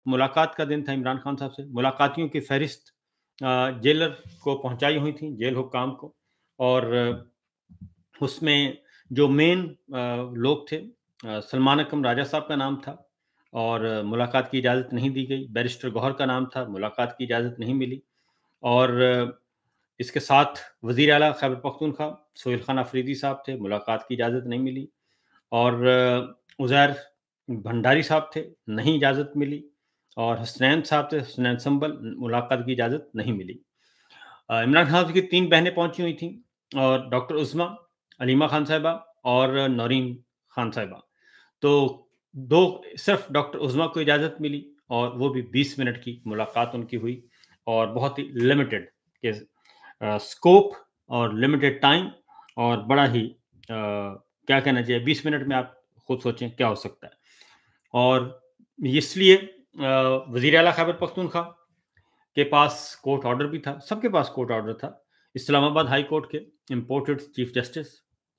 मुलाकात का दिन था इमरान खान साहब से। मुलाकातियों की फ़हरिस्त जेलर को पहुँचाई हुई थी, जेल हुक्काम को, और उसमें जो मेन लोग थे, सलमान अकरम राजा साहब का नाम था, और मुलाकात की इजाज़त नहीं दी गई। बैरिस्टर गौहर का नाम था, मुलाकात की इजाज़त नहीं मिली। और इसके साथ वज़ीर आला खैबर पख्तूनख्वा सोहेल खान अफरीदी साहब थे, मुलाकात की इजाज़त नहीं मिली। और उज़ैर भंडारी साहब थे, नहीं इजाज़त मिली। और हसनैन साहब थे, हसनैन संबल, मुलाकात की इजाज़त नहीं मिली। इमरान खान की 3 बहनें पहुँची हुई थीं, और डॉक्टर उज़्मा, अलीमा खान साहिबा और नौरीन खान साहिबा। तो 2 सिर्फ़ डॉक्टर उज़्मा को इजाज़त मिली, और वो भी 20 मिनट की मुलाकात उनकी हुई, और बहुत ही लिमिटेड के स्कोप और लिमिटेड टाइम, और बड़ा ही क्या कहना चाहिए, 20 मिनट में आप खुद सोचें क्या हो सकता है। और इसलिए वज़ीर आला खैबर पख्तूनख्वा के पास कोर्ट ऑर्डर भी था, सबके पास कोर्ट ऑर्डर था। इस्लामाबाद हाई कोर्ट के imported chief justice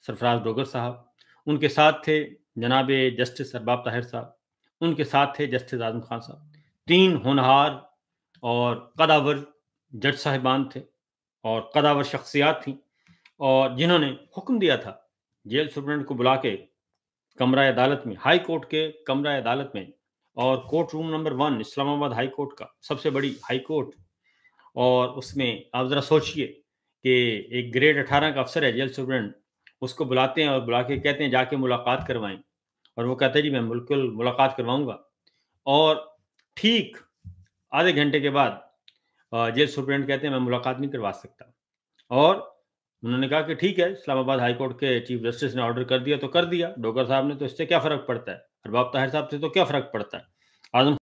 Sarfaraz Dogar साहब, उनके साथ थे जनाब जस्टिस अरबाब ताहिर साहब, उनके साथ थे जस्टिस आज़म खान साहब। 3 होनहार और कदावर जज साहिबान थे, और कदावर शख्सियात थीं, और जिन्होंने हुक्म दिया था जेल सुप्रीडेंट को बुला के कमरा अदालत में, हाई कोर्ट के कमरा अदालत में, और court room number 1 Islamabad high court का, सबसे बड़ी हाई कोर्ट। और उसमें आप ज़रा सोचिए कि एक ग्रेड 18 का अफसर है जेल सुप्रीडेंट, उसको बुलाते हैं और बुला के कहते हैं जाके मुलाकात करवाएं, और वो कहता है जी मैं बिल्कुल मुलाकात करवाऊंगा। और ठीक आधे घंटे के बाद जेल सुप्रीडेंट कहते हैं मैं मुलाकात नहीं करवा सकता। और उन्होंने कहा कि ठीक है, इस्लामाबाद हाई कोर्ट के चीफ जस्टिस ने ऑर्डर कर दिया तो कर दिया, डोगर साहब ने, तो इससे क्या फ़र्क पड़ता है? अरबाब ताहिर साहब से तो क्या फ़र्क पड़ता है? आज़म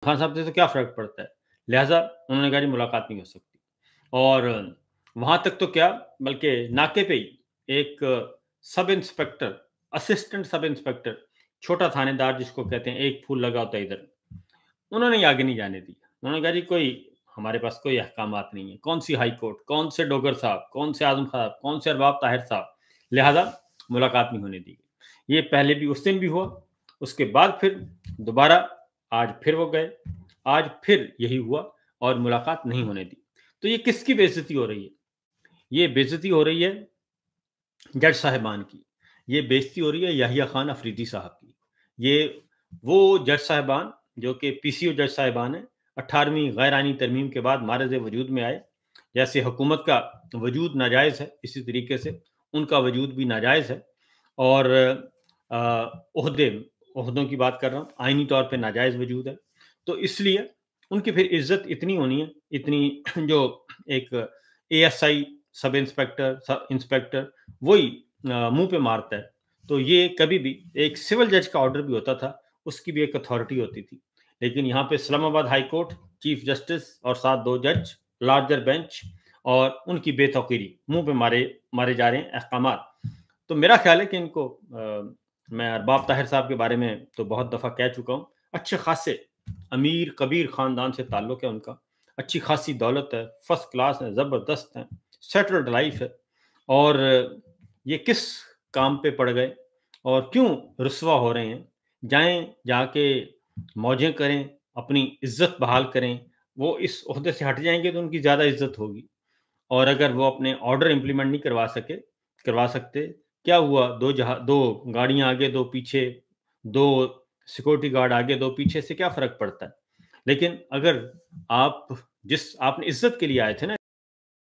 खान साहब से तो क्या फ़र्क पड़ता है? लिहाज़ा उन्होंने कहा जी मुलाकात नहीं हो सकती। और वहाँ तक तो क्या, बल्कि नाके पे ही एक sub inspector, assistant sub inspector, छोटा थानेदार जिसको कहते हैं, एक फूल लगा होता है इधर, उन्होंने आगे नहीं जाने दिया। उन्होंने कहा जी कोई हमारे पास कोई अहकामात नहीं है, कौन सी हाई कोर्ट, कौन से डोगर साहब, कौन से आज़म साहब, कौन से अरबाब ताहिर साहब, लिहाजा मुलाकात नहीं होने दी गई। ये पहले भी उस दिन भी हुआ, उसके बाद फिर दोबारा आज फिर वो गए, आज फिर यही हुआ, और मुलाकात नहीं होने दी। तो ये किसकी बेइज्जती हो रही है? ये बेइज्जती हो रही है जज साहिबान की, ये बेइज्जती हो रही है याहिया खान अफरीदी साहब की। ये वो जज साहिबान जो कि पीसीओ जज साहिबान हैं, 18वीं गैर आइनी तरमीम के बाद मारज़ वजूद में आए। जैसे हुकूमत का वजूद नाजायज़ है, इसी तरीके से उनका वजूद भी नाजायज़ है। और ओहदों की बात कर रहा हूँ, आइनी तौर पे नाजायज़ वजूद है। तो इसलिए उनकी फिर इज़्ज़त इतनी होनी है, इतनी जो एक एएसआई, सब इंस्पेक्टर, इंस्पेक्टर वही मुँह पे मारता है। तो ये कभी भी एक सिविल जज का ऑर्डर भी होता था, उसकी भी एक अथॉरिटी होती थी। लेकिन यहाँ पे Islamabad high court, chief justice और साथ 2 जज, लार्जर बेंच, और उनकी बेतौकीरी, मुँह पे मारे मारे जा रहे हैं अहकामात। तो मेरा ख़्याल है कि इनको मैं अरबाब ताहिर साहब के बारे में तो बहुत दफ़ा कह चुका हूँ, अच्छे ख़ासे अमीर कबीर ख़ानदान से ताल्लुक़ है उनका, अच्छी ख़ासी दौलत है, फर्स्ट क्लास है, ज़बरदस्त हैं, सेटल्ड लाइफ़ है। और ये किस काम पे पड़ गए और क्यों रुसवा हो रहे हैं? जाएँ, जाके मौजें करें, अपनी इज़्ज़त बहाल करें। वो इस ओहदे से हट जाएँगे तो उनकी ज़्यादा इज़्ज़त होगी। और अगर वो अपने ऑर्डर इम्प्लीमेंट नहीं करवा सकते, क्या हुआ? 2 गाड़ियाँ आगे, 2 पीछे, 2 सिक्योरिटी गार्ड आगे, 2 पीछे से क्या फ़र्क पड़ता है? लेकिन अगर आप आपने इज़्ज़त के लिए आए थे ना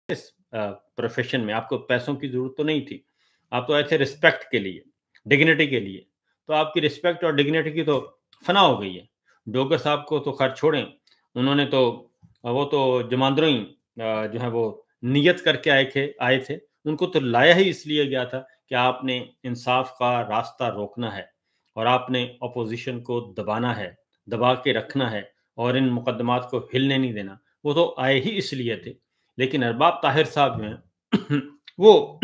इस प्रोफ़ेशन में, आपको पैसों की ज़रूरत तो नहीं थी। आप तो आए थे रिस्पेक्ट के लिए, डिग्निटी के लिए। तो आपकी रिस्पेक्ट और डिग्निटी की तो फना हो गई है। डोगर साहब को तो ख़ैर छोड़ें, उन्होंने तो वो तो जमांदरुई जो है वो नियत करके आए थे। उनको तो लाया ही इसलिए गया था कि आपने इंसाफ़ का रास्ता रोकना है, और आपने अपोज़िशन को दबाना है, दबा के रखना है, और इन मुकदमात को हिलने नहीं देना। वो तो आए ही इसलिए थे। लेकिन अरबाब ताहिर साहब जो हैं वो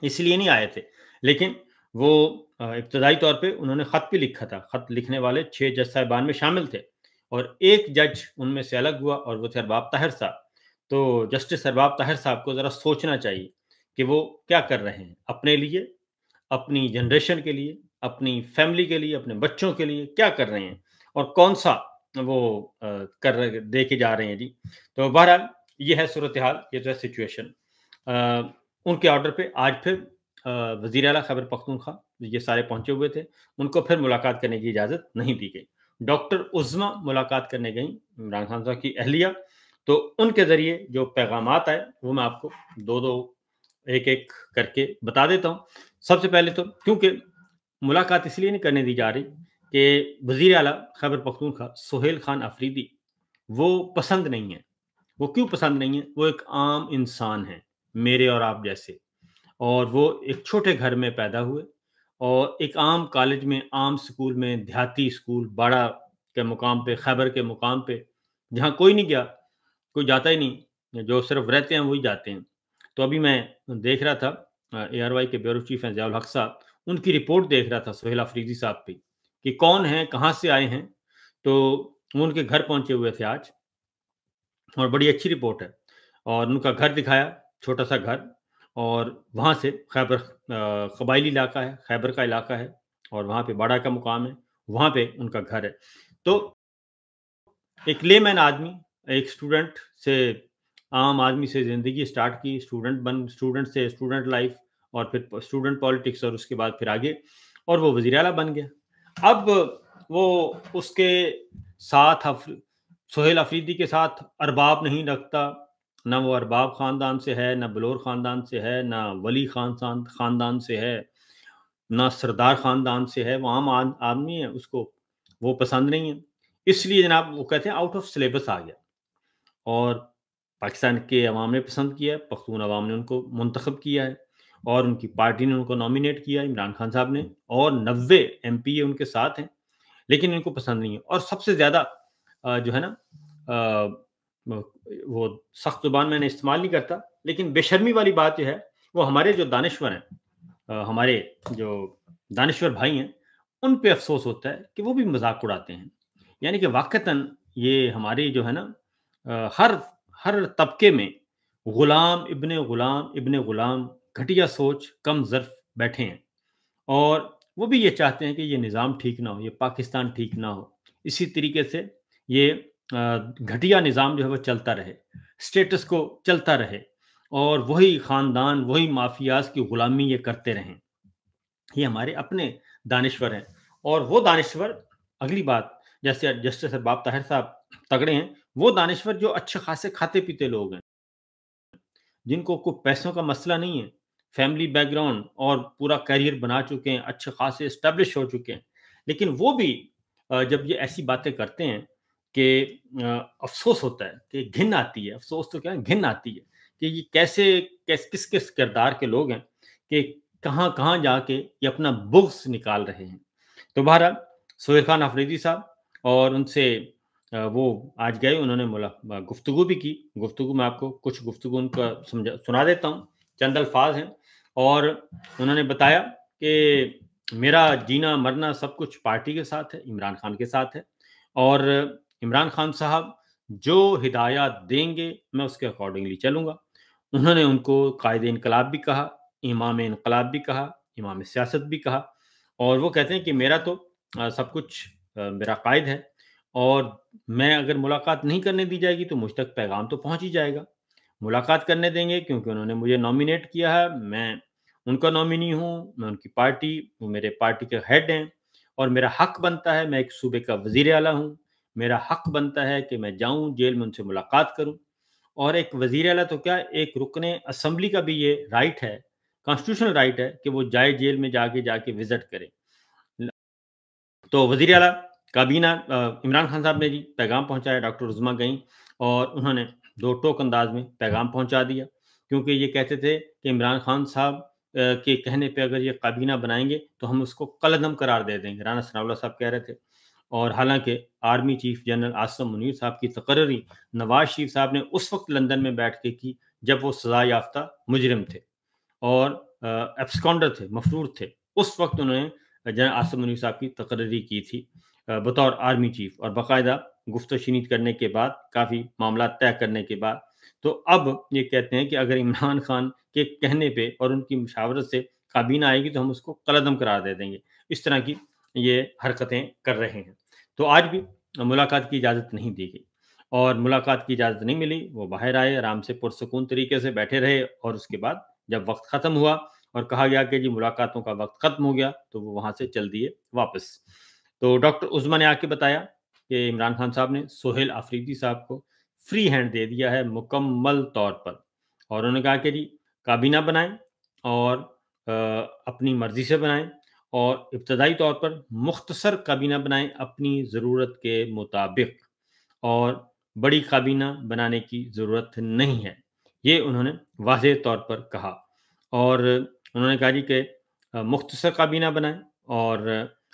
इसलिए नहीं आए थे, लेकिन वो इब्तदाई तौर पे उन्होंने ख़त भी लिखा था। ख़त लिखने वाले 6 जज साहिबान में शामिल थे, और एक जज उनमें से अलग हुआ, और वो थे अरबाब ताहिर साहब। तो जस्टिस अरबाब ताहिर साहब को ज़रा सोचना चाहिए कि वो क्या कर रहे हैं अपने लिए, अपनी जनरेशन के लिए, अपनी फैमिली के लिए, अपने बच्चों के लिए क्या कर रहे हैं। اور کون سا وہ دے کے جا رہے ہیں جی. تو بہرحال یہ ہے صورتحال، یہ جو ہے سچویشن. ان کے آرڈر پہ آج پھر وزیر اعلیٰ خیبر پختونخوا یہ سارے پہنچے ہوئے تھے، ان کو پھر ملاقات کرنے کی اجازت نہیں دی گئی. ڈاکٹر عظمیٰ ملاقات کرنے گئیں عمران خان صاحب کی اہلیہ. تو ان کے ذریعے جو پیغامات آئے وہ میں آپ کو دو ایک ایک کر کے بتا دیتا ہوں. سب سے پہلے تو کیونکہ ملاقات اس لیے نہیں کرنے دی جا رہی کہ وزیر اعلیٰ خیبر پختونخوا سہیل خان آفریدی وہ پسند نہیں ہے. وہ کیوں پسند نہیں ہے؟ وہ ایک عام انسان ہے میرے اور آپ جیسے، اور وہ ایک چھوٹے گھر میں پیدا ہوئے اور ایک عام کالج میں، عام سکول میں، دیہاتی سکول باڑہ کے مقام پہ، خیبر کے مقام پہ، جہاں کوئی نہیں گیا، کوئی جاتا ہی نہیں، جو صرف رہتے ہیں وہی جاتے ہیں. تو ابھی میں دیکھ رہا تھا اے آر وائی کے بیورو چیف ہیں ضیاء الحق صاحب، ان کی رپورٹ دیکھ رہا تھا سہیل آفریدی صاحب پہ کہ کون ہیں، کہاں سے آئے ہیں. تو وہ ان کے گھر پہنچے ہوئے تھے آج، اور بڑی اچھی رپورٹ ہے. اور ان کا گھر دکھایا، چھوٹا سا گھر، اور وہاں سے خیبر قبائلی علاقہ ہے، خیبر کا علاقہ ہے، اور وہاں پہ باڑہ کا مقام ہے، وہاں پہ ان کا گھر ہے. تو ایک لے مین آدمی، ایک اسٹوڈنٹ سے، عام آدمی سے زندگی سٹارٹ کی، اسٹوڈنٹ سے اسٹوڈنٹ لائف، اور پھر اسٹوڈنٹ پالیٹکس، اور اس کے بعد پھر آگے، اور وہ وزیر اعلیٰ بن گیا. اب وہ اس کے ساتھ سہیل آفریدی کے ساتھ ارباب نہیں رکھتا، نہ وہ ارباب خاندان سے ہے، نہ بلور خاندان سے ہے، نہ ولی خاندان سے ہے، نہ سردار خاندان سے ہے. وہ عام آدمی ہے، اس کو وہ پسند نہیں ہے. اس لیے جناب وہ کہتے ہیں آؤٹ آف سلیبس آ گیا، اور پاکستان کے عوام نے پسند کیا ہے، پختون عوام نے ان کو منتخب کیا ہے، اور ان کی پارٹی نے ان کو نامینیٹ کیا عمران خان صاحب نے، اور 90 MP ان کے ساتھ ہیں، لیکن ان کو پسند نہیں ہے. اور سب سے زیادہ جو ہے نا وہ سخت زبان میں نے استعمال نہیں کرتا، لیکن بے شرمی والی بات جو ہے، وہ ہمارے جو دانشور ہیں، ہمارے جو دانشور بھائی ہیں، ان پہ افسوس ہوتا ہے کہ وہ بھی مذاق اڑاتے ہیں. یعنی کہ واقعتاً یہ ہماری جو ہے نا ہر طبقے میں غلام ابن غلام گھٹیا سوچ کم ظرف بیٹھے ہیں، اور وہ بھی یہ چاہتے ہیں کہ یہ نظام ٹھیک نہ ہو، یہ پاکستان ٹھیک نہ ہو. اسی طریقے سے یہ گھٹیا نظام جو ہے وہ چلتا رہے، سٹیٹس کو چلتا رہے، اور وہی خاندان، وہی مافیاز کی غلامی یہ کرتے رہیں. یہ ہمارے اپنے دانشور ہیں، اور وہ دانشور، اگلی بات، جیسے جسٹس ارباب طاہر صاحب تگڑے ہیں، وہ دانشور جو اچھے خاصے کھاتے پیتے لوگ ہیں، جن کو کوئی پیسوں کا مسئلہ نہیں ہے، فیملی بیک گراؤنڈ اور پورا کیریئر بنا چکے ہیں، اچھے خاصے اسٹیبلش ہو چکے ہیں، لیکن وہ بھی جب یہ ایسی باتیں کرتے ہیں کہ افسوس ہوتا ہے، کہ گھن آتی ہے. افسوس تو کیا ہے، گھن آتی ہے کہ یہ کس کردار کے لوگ ہیں، کہ کہاں کہاں جا کے یہ اپنا بغض نکال رہے ہیں. تو بہرحال سہیل خان آفریدی صاحب، اور ان سے وہ آج گئے، انہوں نے گفتگو بھی کی. گفتگو میں آپ کو کچھ گفتگو ان کا سنا دیتا ہوں، چند الفاظ ہیں. اور انہوں نے بتایا کہ میرا جینا مرنا سب کچھ پارٹی کے ساتھ ہے، عمران خان کے ساتھ ہے، اور عمران خان صاحب جو ہدایات دیں گے میں اس کے اکارڈنگلی چلوں گا. انہوں نے ان کو قائد انقلاب بھی کہا، امام انقلاب بھی کہا، امام سیاست بھی کہا. اور وہ کہتے ہیں کہ میرا تو سب کچھ میرا قائد ہے، اور میں اگر ملاقات نہیں کرنے دی جائے گی تو مجھ تک پیغام تو پہنچ ہی جائے گا. ملاقات کرنے دیں گے کیونکہ انہوں نے مجھے نامینیٹ کیا ہے، میں ان کا نامینی ہوں، میں ان کی پارٹی، وہ میرے پارٹی کے ہیڈ ہیں، اور میرا حق بنتا ہے، میں ایک صوبے کا وزیر اعلیٰ ہوں، میرا حق بنتا ہے کہ میں جاؤں جیل میں ان سے ملاقات کروں. اور ایک وزیر اعلیٰ تو کیا، ایک رکن اسمبلی کا بھی یہ رائٹ ہے، کانسٹیٹیوشنل رائٹ ہے کہ وہ جائے جیل میں جا کے وزٹ کرے. تو وزیر اعلیٰ کابینہ عمران خان صاحب نے جی پیغام پہنچایا، ڈاکٹر عظمیٰ گئیں، اور انہوں نے دو ٹوک انداز میں پیغام پہنچا دیا، کیونکہ یہ کہتے تھے کہ عمران خان صاحب کے کہنے پہ اگر یہ کابینہ بنائیں گے تو ہم اس کو کالعدم قرار دے دیں گے، رانا ثناء اللہ صاحب کہہ رہے تھے. اور حالانکہ army chief general Asim Munir صاحب کی تقرری نواز شریف صاحب نے اس وقت لندن میں بیٹھ کے کی جب وہ سزا یافتہ مجرم تھے اور ایبسکانڈر تھے، مفرور تھے. اس وقت انہوں نے جنرل عاصم منیر صاحب کی تقرری کی تھی بطور آرمی چیف، اور باقاعدہ گفت و شنید کرنے کے بعد، کافی معاملات طے کرنے کے بعد. تو اب یہ کہتے ہیں کہ اگر عمران خان کے کہنے پہ اور ان کی مشاورت سے کابینہ آئے گی تو ہم اس کو کالعدم قرار دے دیں گے. اس طرح کی یہ حرکتیں کر رہے ہیں. تو आज भी मुलाकात की इजाज़त नहीं दी गई और मुलाकात की इजाज़त नहीं मिली। वो बाहर आए, आराम से पुरसुकून तरीके से बैठे रहे और उसके बाद जब वक़्त ख़त्म हुआ और कहा गया कि जी मुलाकातों का वक़्त ख़त्म हो गया, तो वो वहाँ से चल दिए वापस। तो डॉक्टर उज़्मा ने आके बताया कि इमरान खान साहब ने सोहेल अफरीदी साहब को फ्री हैंड दे दिया है मुकम्मल तौर पर और उन्होंने कहा कि जी काबीना बनाएँ और अपनी मर्ज़ी से बनाएँ और इब्तदाई तौर पर मुख्तसर काबीना बनाएँ अपनी ज़रूरत के मुताबिक और बड़ी काबीना बनाने की ज़रूरत नहीं है। ये उन्होंने वाज़ेह तौर पर कहा और उन्होंने कहा जी कि मुख्तसर काबीना बनाएँ और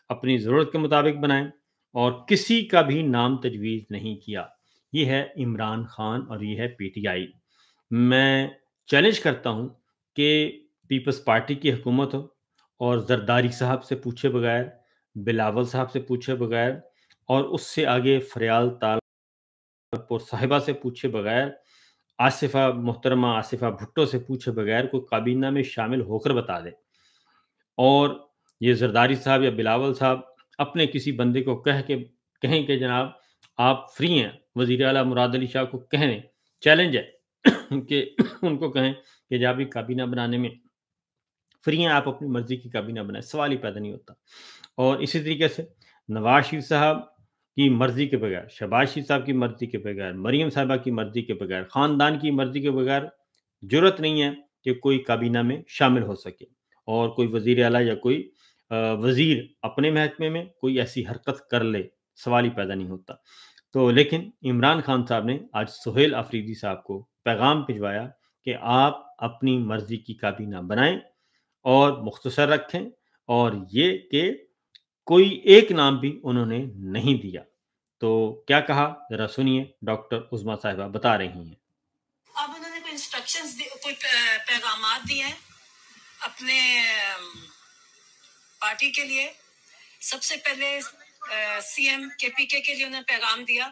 अपनी ज़रूरत के मुताबिक बनाएँ और किसी का भी नाम तजवीज़ नहीं किया। ये है इमरान खान और ये है पीटीआई। मैं चैलेंज करता हूँ कि पीपल्स पार्टी की हुकूमत हो और ज़रदारी साहब से पूछे बगैर, बिलावल साहब से पूछे बगैर और उससे आगे फरियाल तालपुर साहिबा से पूछे बगैर, मोहतरमा आसिफा भुट्टो से पूछे बगैर कोई काबीना में शामिल होकर बता दे और ये ज़रदारी साहब या बिलावल साहब अपने किसी बंदे को कहें कि जनाब आप फ्री हैं, वज़ीर आला मुराद अली शाह को कह दें, चैलेंज है कि उनको कहें कि जब भी काबीना बनाने में फ्री हैं, आप अपनी मर्ज़ी की काबीना बनाएँ, सवाल ही पैदा नहीं होता। और इसी तरीके से नवाज़ शरीफ साहब की मर्ज़ी के बगैर, शहबाज शरीफ साहब की मर्ज़ी के बगैर, मरीम साहिबा की मर्ज़ी के बगैर, ख़ानदान की मर्ज़ी के बगैर ज़रूरत नहीं है कि कोई काबीना में शामिल हो सके और कोई वज़ीर आला या कोई वज़ीर अपने महकमे में कोई ऐसी हरकत कर ले, सवाल ही पैदा नहीं होता। तो लेकिन इमरान खान साहब ने आज सोहेल अफरीदी साहब को पैगाम भिजवाया कि आप अपनी मर्ज़ी की काबीना बनाएँ और मुख्तसर रखें और ये कि कोई एक नाम भी उन्होंने नहीं दिया। तो क्या कहा ज़रा सुनिए, डॉक्टर उज़्मा साहिबा बता रही हैं। अब उन्होंने कोई इंस्ट्रक्शंस कोई पैगामात दिए हैं अपने पार्टी के लिए। सबसे पहले सीएम केपीके के लिए उन्होंने पैगाम दिया।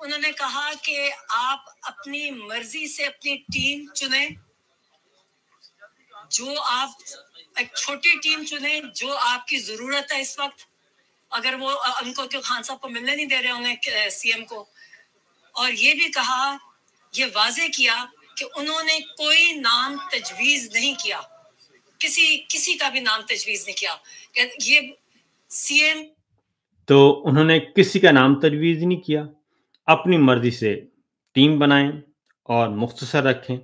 उन्होंने कहा कि आप अपनी मर्जी से अपनी टीम चुने, जो आप एक छोटी टीम चुने जो आपकी जरूरत है इस वक्त। अगर वो उनको तो खान साहब को मिलने नहीं दे रहे होंगे सीएम को। और ये भी कहा, ये वाजे किया कि उन्होंने कोई नाम तजवीज नहीं किया, किसी का भी नाम तजवीज नहीं किया। ये सीएम तो उन्होंने किसी का नाम तजवीज़ नहीं किया, अपनी मर्ज़ी से टीम बनाएँ और मुख्तसर रखें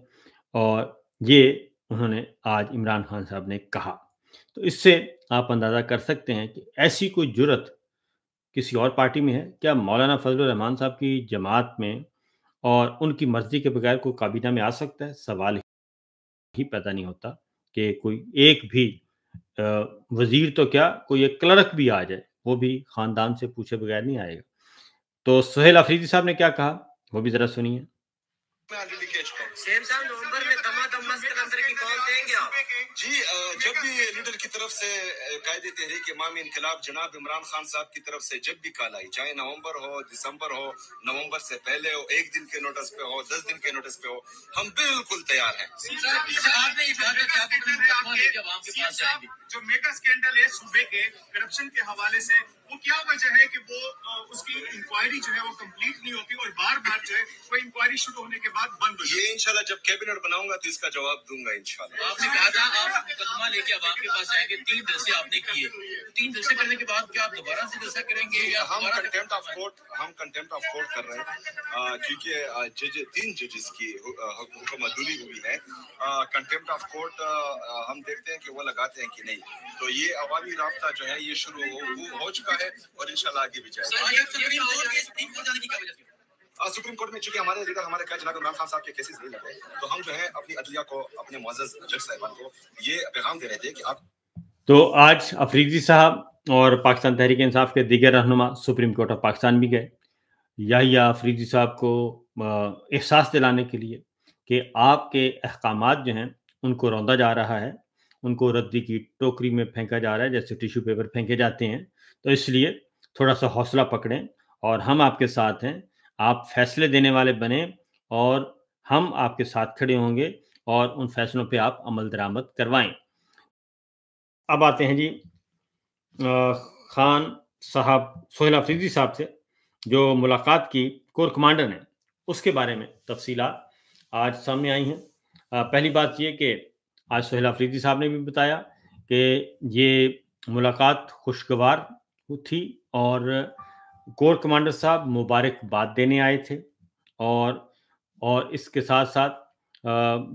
और ये उन्होंने आज इमरान खान साहब ने कहा। तो इससे आप अंदाज़ा कर सकते हैं कि ऐसी कोई जुर्रत किसी और पार्टी में है? क्या मौलाना फजलुर रहमान साहब की जमात में और उनकी मर्ज़ी के बगैर कोई काबीना में आ सकता है? सवाल ही पैदा नहीं होता कि कोई एक भी अ, वज़ीर तो क्या कोई एक क्लर्क भी आ जाए, वो भी ख़ानदान से पूछे बगैर नहीं आएगा। तो सोहेल अफरीदी साहब ने क्या कहा, वो भी ज़रा सुनिए। सेम साहब नवंबर में दमादम मस्त कलंदर की कॉल देंगे आप? जी जब भी लीडर की तरफ से कायदे तहरीक इमाम इनकलाब जनाब इमरान खान साहब की तरफ से जब भी कॉल आई, चाहे नवंबर हो, दिसंबर हो, नवंबर से पहले हो, 1 दिन के नोटिस पे हो, 10 दिन के नोटिस पे हो, हम बिल्कुल तैयार हैं। आपने ये कहा कि आप मुकदमा लेके आवाम के पास जाएंगे। जो मेगा स्कैंडल है सूबे के करप्शन के हवाले से, वो क्या वजह है कि वो उसकी इंक्वायरी जो है वो कंप्लीट नहीं होती और बार बार जो है वो इंक्वायरी शुरू होने के बाद बंद हो जाती है। ये इंशाल्लाह जब कैबिनेट बनाऊंगा तो इसका जवाब दूंगा इंशाल्लाह। आपने कहा था आप मुकदमा लेके आवाम के पास जाएंगे, 3 जलसे आपने किए। 3 जलसे करने के बाद क्या आप दोबारा से जलसा करेंगे या हम कंटेम्प्ट ऑफ कोर्ट कर रहे हैं क्योंकि 3 जजेस की हुक्म अदूरी हुई है। कंटेम्प्ट ऑफ कोर्ट हम देखते हैं कि वो लगाते हैं कि नहीं। तो ये अवामी राब्ता जो है ये शुरू हो चुका है और इंशाल्लाह आगे भी जाएगा। सुप्रीम कोर्ट में चूंकि हमारे लीडर हमारे क्या जनाब इमरान खान साहब के केसेस नहीं लगे, तो हम जो है अपनी अदलिया को, अपने मुअज़्ज़ज़ जज साहिबान को ये पैगाम दे रहे थे कि आप। तो आज अफरीदी साहब और पाकिस्तान तहरीक इंसाफ के दीगर रहनुमा सुप्रीम कोर्ट ऑफ पाकिस्तान भी गए, याहिया अफरीदी साहब को एहसास दिलाने के लिए कि आपके अहकामात जो हैं उनको रौंदा जा रहा है, उनको रद्दी की टोकरी में फेंका जा रहा है जैसे टिश्यू पेपर फेंके जाते हैं। तो इसलिए थोड़ा सा हौसला पकड़ें और हम आपके साथ हैं। आप फैसले देने वाले बने और हम आपके साथ खड़े होंगे और उन फैसलों पे आप अमल दरामद करवाएं। अब आते हैं जी खान साहब सोहेल अफरीदी साहब से जो मुलाकात की कोर कमांडर ने, उसके बारे में तफसीलात आज सामने आई हैं। पहली बात ये कि आज सोहेल अफरीदी साहब ने भी बताया कि ये मुलाकात खुशगवार थी और कोर कमांडर साहब मुबारकबाद देने आए थे और इसके साथ साथ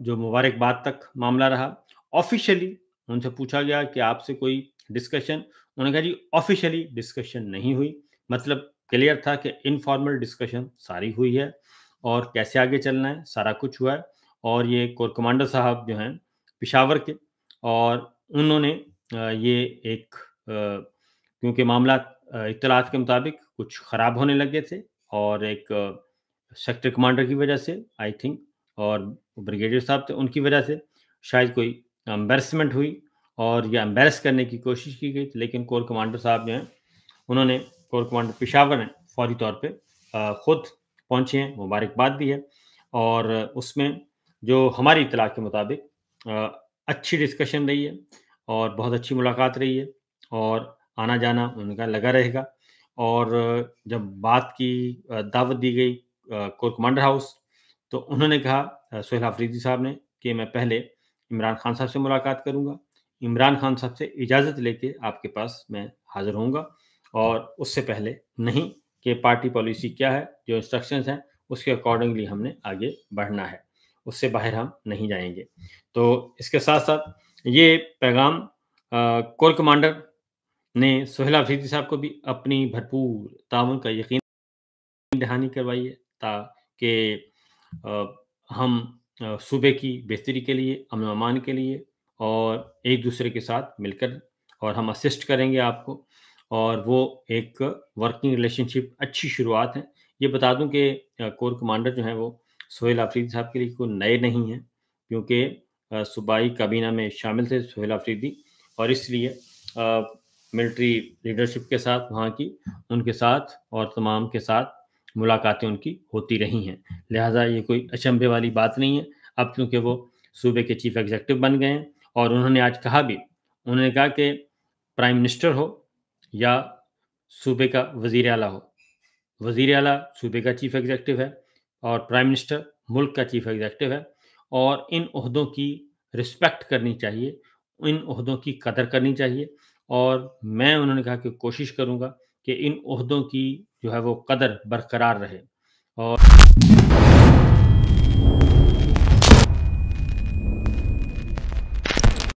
जो मुबारकबाद तक मामला रहा। ऑफिशियली उनसे पूछा गया कि आपसे कोई डिस्कशन, उन्होंने कहा जी ऑफिशियली डिस्कशन नहीं हुई, मतलब क्लियर था कि इनफॉर्मल डिस्कशन सारी हुई है और कैसे आगे चलना है सारा कुछ हुआ है। और ये कोर कमांडर साहब जो हैं पेशावर के, और उन्होंने ये एक क्योंकि मामला इत्तलात के मुताबिक कुछ ख़राब होने लगे थे और एक सेक्टर कमांडर की वजह से आई थिंक, और ब्रिगेडियर साहब थे उनकी वजह से शायद कोई एम्बेरसमेंट हुई और या एम्बेरस करने की कोशिश की गई। लेकिन कोर कमांडर साहब जो हैं, उन्होंने, कोर कमांडर पेशावर ने फौरी तौर पे खुद पहुंचे हैं, मुबारकबाद दी है। और उसमें जो हमारी इत्तला के मुताबिक अच्छी डिस्कशन रही है और बहुत अच्छी मुलाकात रही है और आना जाना उनका लगा रहेगा। और जब बात की दावत दी गई कोर कमांडर हाउस, तो उन्होंने कहा सोहेल अफरीदी साहब ने कि मैं पहले इमरान खान साहब से मुलाकात करूंगा, इमरान खान साहब से इजाज़त लेके आपके पास मैं हाज़िर होऊंगा, और उससे पहले नहीं कि पार्टी पॉलिसी क्या है, जो इंस्ट्रक्शंस हैं उसके अकॉर्डिंगली हमने आगे बढ़ना है, उससे बाहर हम नहीं जाएंगे। तो इसके साथ साथ ये पैगाम कोर कमांडर ने सोहेल अफरीदी साहब को भी अपनी भरपूर ताउन का यकीन दहानी करवाई है ताकि हम सूबे की बेहतरी के लिए, अमन व अमान के लिए और एक दूसरे के साथ मिलकर, और हम असिस्ट करेंगे आपको, और वो एक वर्किंग रिलेशनशिप अच्छी शुरुआत है। ये बता दूं कि कोर कमांडर जो हैं वो सोहेल अफरीदी साहब के लिए कोई नए नहीं हैं, क्योंकि सूबाई काबीना में शामिल थे सोहेल अफरीदी, और इसलिए मिलिट्री लीडरशिप के साथ वहाँ की, उनके साथ और तमाम के साथ मुलाकातें उनकी होती रही हैं। लिहाजा ये कोई अचंभे वाली बात नहीं है। अब क्योंकि वो सूबे के चीफ एग्जीक्यूटिव बन गए हैं, और उन्होंने आज कहा भी, उन्होंने कहा कि प्राइम मिनिस्टर हो या सूबे का वज़ीर आला हो, वज़ीर आला सूबे का चीफ एग्जीक्यूटिव है और प्राइम मिनिस्टर मुल्क का चीफ एग्जीक्यूटिव है, और इन ओहदों की रिस्पेक्ट करनी चाहिए, इन ओहदों की कदर करनी चाहिए। और मैं, उन्होंने कहा कि कोशिश करूँगा कि इन ओहदों की जो है वो कदर बरकरार रहे। और